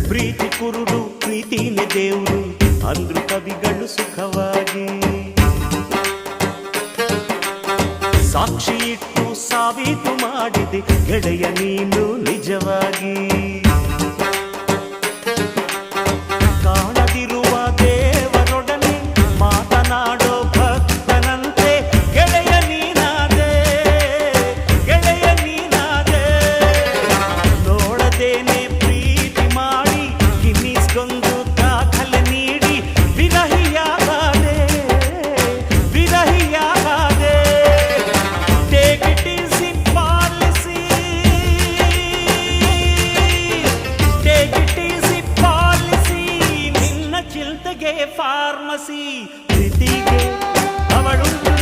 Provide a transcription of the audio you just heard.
ಪ್ರೀತಿ ಕುರುಡು ಪ್ರೀತಿನೇ ದೇವ್ರು ಅಂದ್ರು ಕವಿಗಳು ಸುಖವಾಗಿ. ಸಾಕ್ಷಿ ಇಟ್ಟು ಸಾಬೀತು ಮಾಡಿದೆ ಗೆಳೆಯ ನೀನು ನಿಜವಾಗಿ. ಕಾಣದಿರುವ ದೇವರೊಡನೆ ಮಾತನಾಡೋ ಭಕ್ತನಂತೆ ಗೆಳೆಯ ನೀನಾದೆ, ಗೆಳೆಯ ನೀನಾದೆ. ನೋಡದೇನೆ ಪ್ರೀತಿ ಮಾಡಿ ಗಿನ್ನಿಸ್ಗೊಂದು ದಾಖಲೆ ನೀಡಿ ವಿರಹಿಯಾಗಾದೆ, ವಿರಹಿಯಾಗಾದೆ. Take it easy policy, take it easy policy. ನಿನ್ನ ಚಿಲ್ತೆಗೆ ಫಾರ್ಮಸಿ ಪ್ರೀತಿಗೆ ಅವಳುಂಟು